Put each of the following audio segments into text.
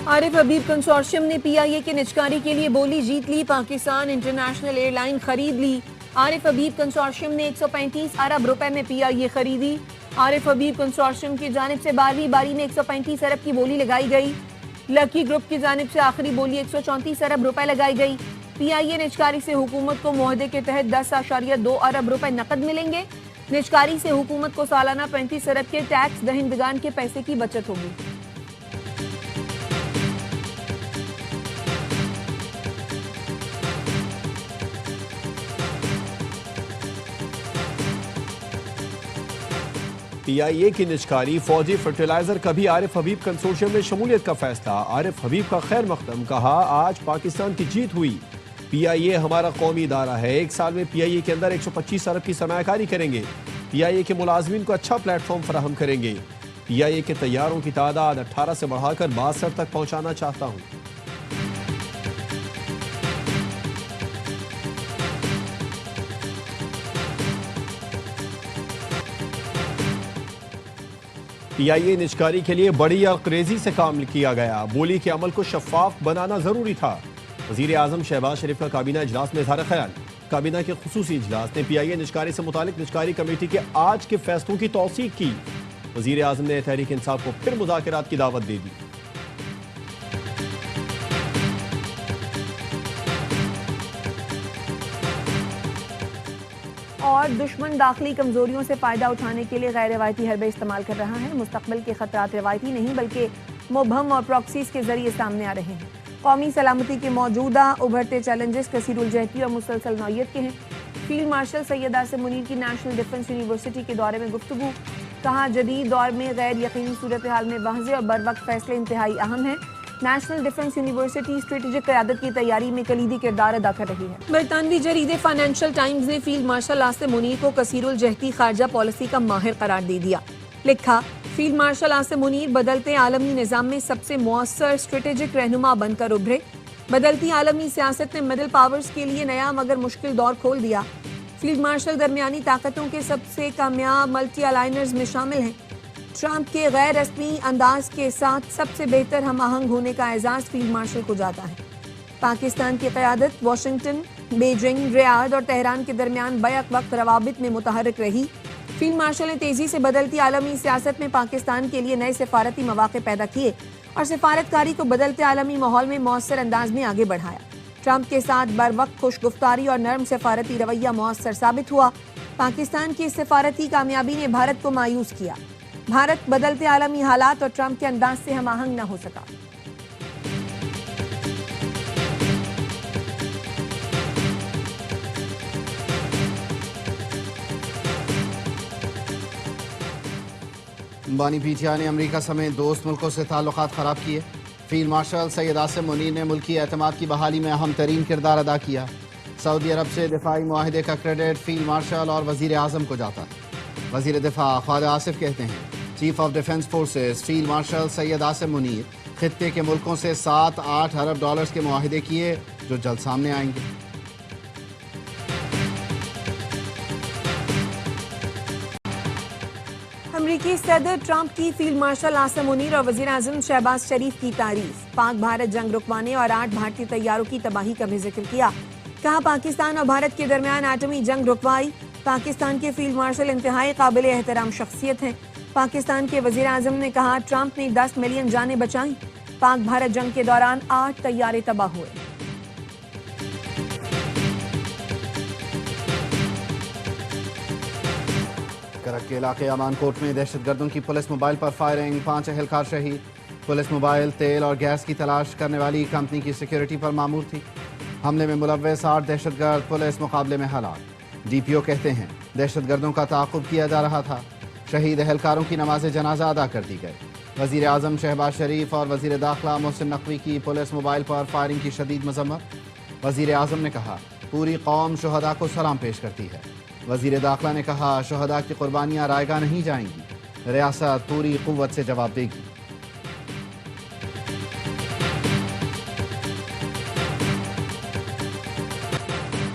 आरिफ हबीब consortium ने PIA के निचकारी के लिए बोली जीत ली, पाकिस्तान इंटरनेशनल एयरलाइन खरीद ली। आरिफ हबीब कंसोर्शियम ने 135 अरब रुपए में पीआईए खरीदी। आरिफ हबीब कंसोर्शियम की जानिब से 12वीं बारी में 135 अरब की बोली लगाई गई। लकी ग्रुप की जानिब से आखिरी बोली 134 अरब रुपए लगाई गई। पीआईए निचकारी से हुकूमत को मुआहदे के तहत 10.2 अरब रुपए नकद मिलेंगे। निचकारी से हुकूमत को सालाना 35 अरब के टैक्स दहिंदगान के पैसे की बचत होगी। पीआईए की निचकारी फौजी फर्टिलाइजर का भी आरिफ हबीब कंसोर्शियम में शमूलियत का फैसला। आरिफ हबीब का खैर मकदम, कहा आज पाकिस्तान की जीत हुई। पीआईए हमारा कौमी इदारा है, एक साल में पीआईए के अंदर 125 अरब की सरमायाकारी करेंगे। पीआईए के मुलाजमीन को अच्छा प्लेटफॉर्म फराहम करेंगे। पीआईए के तैयारों की तादाद 18 से बढ़ाकर 62 तक पहुंचाना चाहता हूं। पीआईए निचकारी के लिए बड़ी अलक्रेजी से काम किया गया। बोली के अमल को शफाफ बनाना जरूरी था। वजीर आजम शहबाज शरीफ का काबीना इजलास में इज़हार ख्याल। काबीना के खुसूसी इजलास ने पीआईए निचकारी से मुतालिक निचकारी कमेटी के आज के फैसलों की तौसीक की। वजीर आजम ने तहरीक इंसाफ को फिर मुज़ाकरात की दावत दे दी। और दुश्मन दाखिली कमजोरियों से फायदा उठाने के लिए गैर रवायती हरबे इस्तेमाल कर रहा है। मुस्तकबिल के खतरात रवायती नहीं बल्कि मुबहम और प्रॉक्सीज के जरिए सामने आ रहे हैं। कौमी सलामती के मौजूदा उभरते चैलेंजेस कसीरुल जहती और मुसलसल नौयत के हैं। फील्ड मार्शल सैयद आसिम मुनीर की नेशनल डिफेंस यूनिवर्सिटी के दौरे में गुफ्तगू। कहा जदीद दौर में गैर यकीनी सूरत हाल में वाज़ेह और बर वक्त फैसले इंतहाई अहम हैं। नेशनल डिफेंस यूनिवर्सिटी स्ट्रेटेजिक क़यादत की तैयारी में कलीदी किरदार अदा कर रही है। बरतानवी जरीदे फाइनेंशियल टाइम्स ने फील्ड मार्शल आसिम मुनीर को कसीरुल जहती खारजा पॉलिसी का माहिर करार दे दिया। लिखा, फील्ड मार्शल आसिम मुनीर बदलते आलमी निज़ाम में सबसे मुअस्सर स्ट्रेटेजिक रहनुमा बनकर उभरे। बदलती आलमी सियासत ने मिडिल पावर्स के लिए नया मगर मुश्किल दौर खोल दिया। फील्ड मार्शल दरमियानी ताकतों के सबसे कामयाब मल्टी अलाइनर्स में शामिल हैं। ट्रंप के गैर रस्मी अंदाज के साथ सबसे बेहतर हम आहंग होने का एजाज फील्ड मार्शल को जाता है। पाकिस्तान की क़यादत वाशिंगटन, बीजिंग, रियाद और तेहरान के दरमियान बैक वक्त रवाबित में मुतहर्रिक रही। फील्ड मार्शल ने तेजी से बदलती आलमी सियासत में पाकिस्तान के लिए नए सिफारती मौके पैदा किए और सिफारतकारी को बदलते आलमी माहौल में मौसर अंदाज में आगे बढ़ाया। ट्रंप के साथ बर वक्त खुशगुफ्तारी और नरम सिफारती रवैया मौसर साबित हुआ। पाकिस्तान की सिफारती कामयाबी ने भारत को मायूस किया। भारत बदलते आलमी हालात और ट्रंप के अंदाज से हम आहंग न हो सका। बानी पीटीआई ने अमेरिका समेत दोस्त मुल्कों से ताल्लुकात खराब किए। फील्ड मार्शल सैयद आसिम मुनीर ने मुल्की एतमाद की बहाली में अहम तरीन किरदार अदा किया। सऊदी अरब से दिफाई मुआहदे का क्रेडिट फील्ड मार्शल और वजीर आजम को जाता है। वजीर दिफा ख्वाजा आसिफ कहते हैं, chief of defence forces field marshal Syed Asim Munir खित्ते के मुल्कों से 7-8 अरब डॉलर्स के मुआहदे किए जो जल्द सामने आएंगे। अमरीकी सदर ट्रंप की फील्ड मार्शल आसिम मुनीर और वजीर आजम शहबाज शरीफ की तारीफ। पाक भारत जंग रुकवाने और 8 भारतीय तैयारों की तबाही का भी जिक्र किया। कहा, पाकिस्तान और भारत के दरमियान एटमी जंग रुकवाई। पाकिस्तान के फील्ड मार्शल इंतहाई काबिल एहतराम शख्सियत हैं। पाकिस्तान के वजीर आजम ने कहा, ट्रंप ने 10 मिलियन जानें बचाई। पाक भारत जंग के दौरान 8 तैयारे तबाह हुए। करक के इलाके अमानकोट में दहशतगर्दों की पुलिस मोबाइल पर फायरिंग, 5 अहलकार शहीद। पुलिस मोबाइल, तेल और गैस की तलाश करने वाली कंपनी की सिक्योरिटी पर मामूर थी। हमले में मुलव्वस 8 दहशतगर्द पुलिस मुकाबले में हलाक। डीपीओ कहते हैं, दहशतगर्दों का ताक़ुब किया जा रहा था। शहीद अहलकारों की नमाज जनाजा अदा कर दी गई। वज़ीर आज़म शहबाज शरीफ और वज़ीर दाखिला मोहसिन नकवी की पुलिस मोबाइल पर फायरिंग की शदीद मज़म्मत। वज़ीर आज़म ने कहा, पूरी कौम शहदा को सलाम पेश करती है। वज़ीर दाखिला ने कहा, शहदा की कुर्बानियाँ रायगा नहीं जाएंगी, रियासत पूरी कुव्वत से जवाब देगी।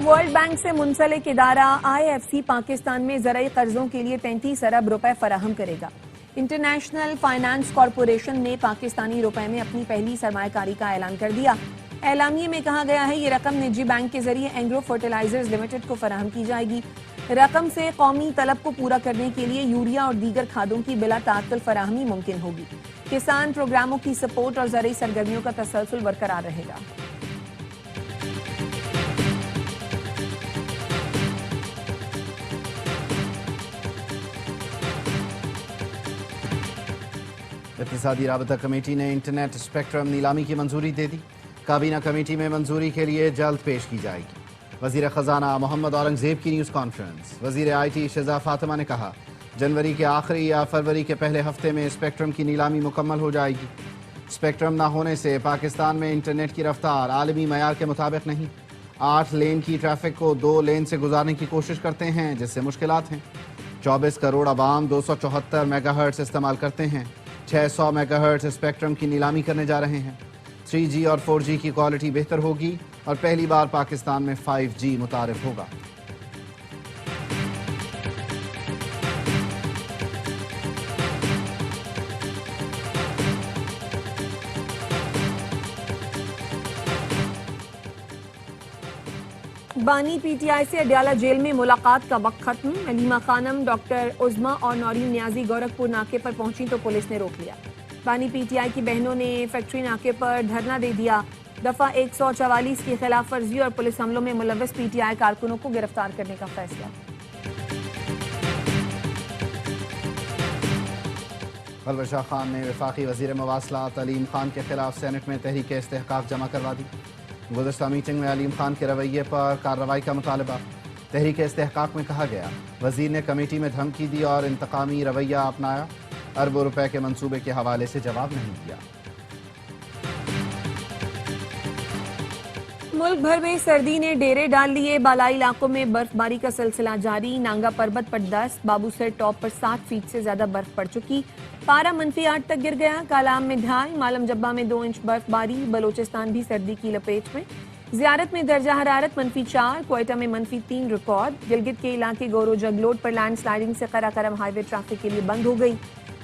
वर्ल्ड बैंक से मुंसलिक इदारा IFC पाकिस्तान में ज़राई कर्जों के लिए 35 अरब रुपए फराहम करेगा। इंटरनेशनल फाइनेंस कॉरपोरेशन ने पाकिस्तानी रुपए में अपनी पहली सरमायाकारी का ऐलान कर दिया। एलामिये में कहा गया है ये रकम निजी बैंक के जरिए एंग्रो फर्टिलाइजर्स लिमिटेड को फराहम की जाएगी। रकम से कौमी तलब को पूरा करने के लिए यूरिया और दीगर खादों की बिला तात्तुल फराहमी मुमकिन होगी। किसान प्रोग्रामों की सपोर्ट और ज़रूरी सरगर्मियों का तसलसल बरकरार रहेगा। इक़्तिसादी राबता कमेटी ने इंटरनेट स्पेक्ट्रम नीलामी की मंजूरी दे दी। काबीना कमेटी में मंजूरी के लिए जल्द पेश की जाएगी। वज़ीर ख़जाना मोहम्मद औरंगज़ेब की न्यूज़ कॉन्फ्रेंस। वज़ीर IT शहज़ाद फातिमा ने कहा जनवरी के आखिरी या फरवरी के पहले हफ्ते में स्पेक्ट्रम की नीलामी मुकम्मल हो जाएगी। स्पेक्ट्रम न होने से पाकिस्तान में इंटरनेट की रफ्तार आलमी मयार के मुताबिक नहीं। 8 लेन की ट्रैफिक को 2 लेन से गुजारने की कोशिश करते हैं जिससे मुश्किलात हैं। 24 करोड़ आवाम 274 मेगाहर्ट्ज़ इस्तेमाल करते हैं। 600 मेगाहर्ट्ज़ स्पेक्ट्रम की नीलामी करने जा रहे हैं। 3G और 4G की क्वालिटी बेहतर होगी और पहली बार पाकिस्तान में 5G मुतारिफ होगा। बानी PTI से अडयाला जेल में मुलाकात का वक्त खत्म। अलीमा खानम, डॉक्टर उज़मा और नौरीन न्याजी गोरखपुर नाके पर पहुंची तो पुलिस ने रोक लिया। बानी PTI की बहनों ने फैक्ट्री नाके पर धरना दे दिया। दफा 144 की खिलाफ वर्जी और पुलिस हमलों में मुलव्वस PTI कारकुनों को गिरफ्तार करने का फैसला। अलवर शाह खान ने वफाकी वज़ीर मवासलात अलीम खान के खिलाफ सेनेट में तहरीक इस्तेहकाक जमा करवा दी। गुज़श्ता मीटिंग में अलीम खान के रवैये पर कार्रवाई का मुतालबा। तहरीक इस्तेहकाक में कहा गया वज़ीर ने कमेटी में धमकी दी और इंतकामी रवैया अपनाया। अरबों रुपए के मंसूबे के हवाले से जवाब नहीं दिया। मुल्क भर में सर्दी ने डेरे डाल लिए। बालाई इलाकों में बर्फबारी का सिलसिला जारी। नांगा पर्वत पर 10, बाबूसर टॉप पर 7 फीट से ज्यादा बर्फ पड़ चुकी। पारा -8 तक गिर गया। कालाम में 2.5, मालम जब्बा में 2 इंच बर्फबारी। बलोचिस्तान भी सर्दी की लपेट में। ज़ियारत में दर्जा हरारत -4, क्वेटा में -3 रिकॉर्ड। गिलगित के इलाके गोरो जगलोड पर लैंड स्लाइडिंग से कराकरम हाईवे ट्रैफिक के लिए बंद हो गई।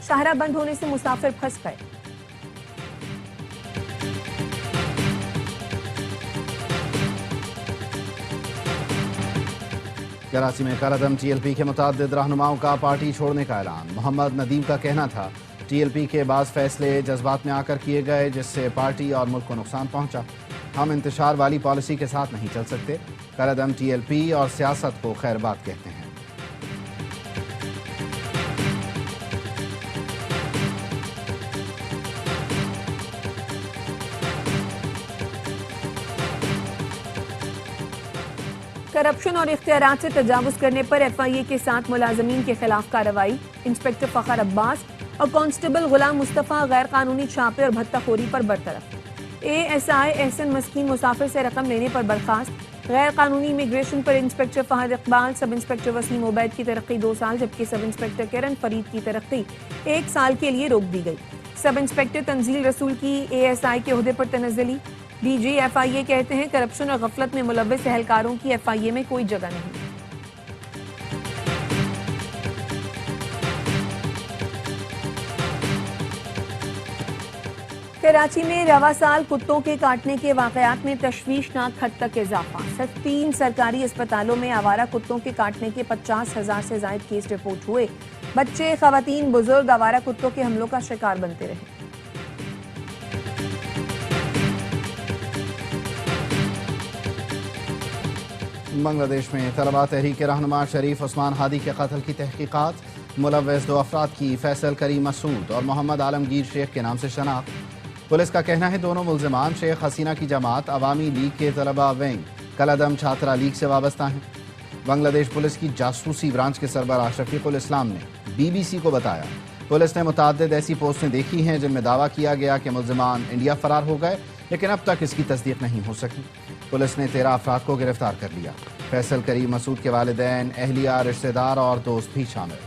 शाहरा बंद होने से मुसाफिर फंस गए। कराची में कलअदम TLP के मुताद्दिद रहनुमाओं का पार्टी छोड़ने का ऐलान। मोहम्मद नदीम का कहना था TLP के बाद फैसले जज्बात में आकर किए गए जिससे पार्टी और मुल्क को नुकसान पहुंचा। हम इंतशार वाली पॉलिसी के साथ नहीं चल सकते। कलअदम TLP और सियासत को खैर बात कहते हैं। करप्शन और इख्तियारात से तजावुज करने पर FIA के 7 मुलाजमीन के खिलाफ कार्रवाई। इंस्पेक्टर फखर अब्बास और कांस्टेबल गुलाम मुस्तफ़ा गैर कानूनी छापे और भत्ताखोरी पर बरतरफ। ASI एहसन मस्कीन मुसाफिर से रकम लेने पर बर्खास्त। गैर कानूनी इमिग्रेशन पर inspector Fahad Iqbal, sub inspector Wasim Ubaid की तरक्की 2 साल जबकि सब इंस्पेक्टर किरण फरीद की तरक्की 1 साल के लिए रोक दी गई। सब इंस्पेक्टर तंजील रसूल की ASI के ओहदे पर तनज़्ज़ुली। DG FIA कहते हैं करप्शन और गफलत में मुलव्वस एहलकारों की FIA में कोई जगह नहीं। कराची में रवा साल कुत्तों के काटने के वाकयात में तशवीशनाक हद तक इजाफा। सिर्फ 3 सरकारी अस्पतालों में आवारा कुत्तों के काटने के 50,000 से ज्यादा केस रिपोर्ट हुए। बच्चे, खवातीन, बुजुर्ग आवारा कुत्तों के हमलों का शिकार बनते रहे। बांग्लादेश में तलबा तहरीक रहनुमा शरीफ उस्मान हादी के कत्ल की तहकीकात। मुलव्वस 2 अफराद की फैसल करीम मसूद और मोहम्मद आलमगीर शेख के नाम से शनाख्त। पुलिस का कहना है दोनों मुल्जिमान शेख हसीना की जमात अवामी लीग के तलबा विंग कलअदम छात्रा लीग से वाबस्ता हैं। बांग्लादेश पुलिस की जासूसी ब्रांच के सरबराह शफीकुल इस्लाम ने BBC को बताया पुलिस ने मुताद्दिद ऐसी पोस्टें देखी हैं जिनमें दावा किया गया कि मुल्जिमान इंडिया फरार हो गए, लेकिन अब तक इसकी तस्दीक नहीं हो सकी। पुलिस ने 13 अफराद को गिरफ्तार कर लिया। फैसल करीम मसूद के वालिदैन, अहलिया, रिश्तेदार और दोस्त भी शामिल।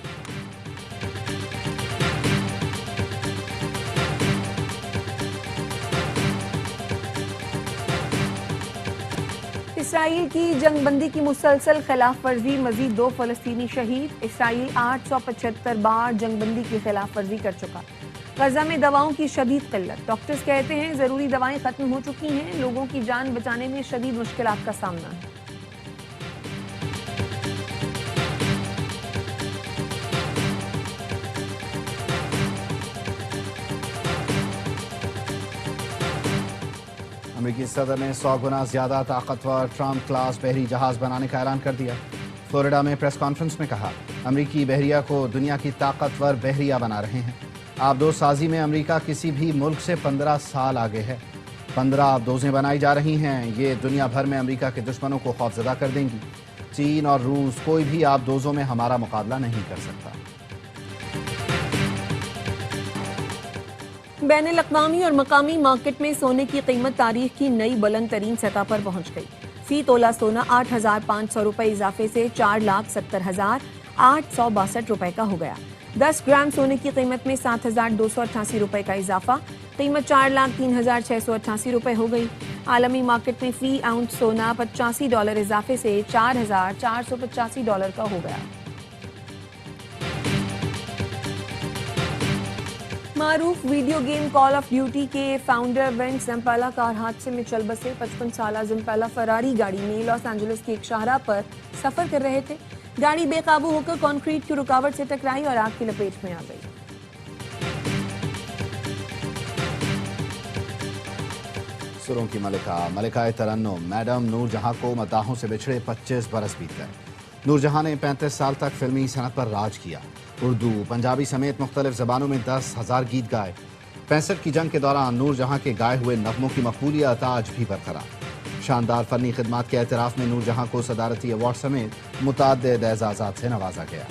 اسرائیل کی جنگ بندی کی مسلسل خلاف ورزی، مزید 2 فلسطینی شہید۔ اسرائیل 875 بار جنگ بندی کی خلاف ورزی کر چکا۔ غزہ میں دواؤں کی شدید قلت، ڈاکٹرز کہتے ہیں ضروری دوائیں ختم ہو چکی ہیں، لوگوں کی جان بچانے میں شدید مشکلات کا سامنا ہے۔ امریکی صدر نے 100 گنا زیادہ طاقتور ٹرمپ کلاس بحری جہاز بنانے کا اعلان کر دیا۔ فلوریڈا میں پریس کانفرنس میں کہا امریکی بحریہ کو دنیا کی طاقتور بحریہ بنا رہے ہیں۔ آبدوز سازی میں امریکہ کسی بھی ملک سے 15 سال آگے ہے۔ 15 آبدوزیں بنائی جا رہی ہیں، یہ دنیا بھر میں امریکہ کے دشمنوں کو خوفزدہ کر دیں گی۔ چین اور روس کوئی بھی آبدوزوں میں ہمارا مقابلہ نہیں کر سکتا۔ بین الاقوامی اور مقامی مارکیٹ میں سونے کی قیمت تاریخ کی نئی بلند ترین سطح پر پہنچ گئی۔ فی تولہ سونا 8,500 روپے اضافے سے 4,70,862 روپے کا ہو گیا۔ 10 گرام سونے کی قیمت میں 7,288 روپے کا اضافہ، قیمت 4,03,688 روپے ہو گئی۔ عالمی مارکیٹ میں فی اونس سونا $85 اضافے سے $4,485 کا ہو گیا۔ معروف video game call of duty کے فاؤنڈر وینس زمپیلا کار حادثے میں چل بسے۔ 55 سالہ زمپیلا فراری گاڑی میں لاس اینجلس کی ایک شاہراہ پر سفر کر رہے تھے۔ گاڑی بے قابو ہو کر کنکریٹ کی رکاوٹ سے ٹکرائی اور آگ کی لپیٹ میں آ گئی۔ سروں کی ملکہ ترنم میڈم نور جہاں کو مداحوں سے بچھڑے 25 برس بیت گئے۔ نور جہاں نے 35 سال تک فلمی صنعت پر راج کیا۔ اردو، پنجابی سمیت مختلف زبانوں میں 10,000 گیت گائے۔ 65 کی جنگ کے دوران نور جہاں کے گائے ہوئے نغموں کی مقبولیت آج بھی برقرار۔ شاندار فنی خدمات کے اعتراف میں نور جہاں کو صدارتی ایوارڈ سمیت متعدد اعزازات سے نوازا گیا۔